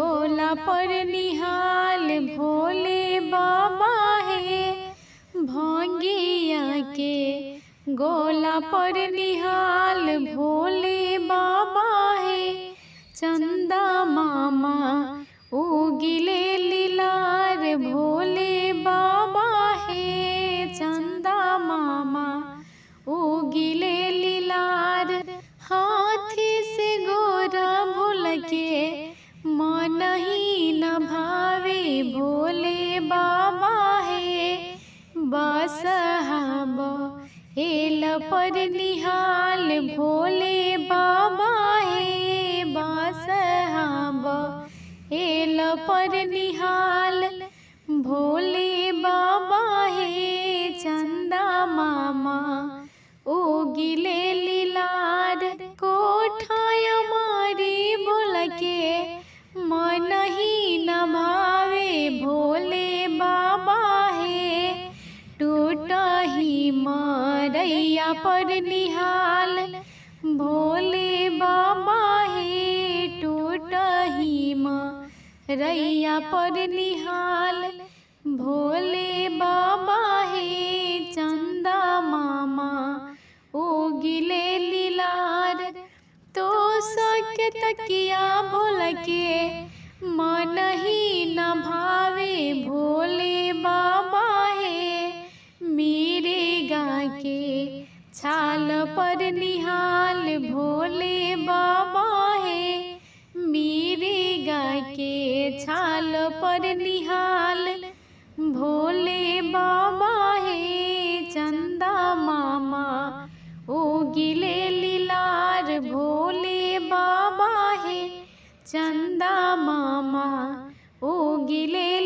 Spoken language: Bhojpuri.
गोला पर निहाल भोले बाबा है। भंगिया के गोला पर निहाल भोले बाबा है। चंदा मामा उगिले लीलार भोले बाबा है। चंदा मामा उगिले लीलार। हाथी से गोरा भूल के मन ही न भावे भोले बाबा है। बसहाब एल पर निहाल भोले बाबा है। बसहाब एल पर निहाल भोले बाबा है। चंदा मामा उगिले लीलार। कोठाया मारी भोल के मन ही न भावे भोले बाबा है। टूटा ही मरैया पर निहाल भोले बाबा है। टूटा ही मरैया पर निहाल भोले बाबा है। चंदा मामा उगिले लीलार। तो सके तकिया भोल के मन ही न भावे भोले बाबा है। मेरे गा के छाल पर निहाल भोले बाबा है। मेरे गा के छाल पर निहाल भोले बाबा है। चंदा मामा उगिले लीलार भोले बाबा है। चंदा मामा उगिले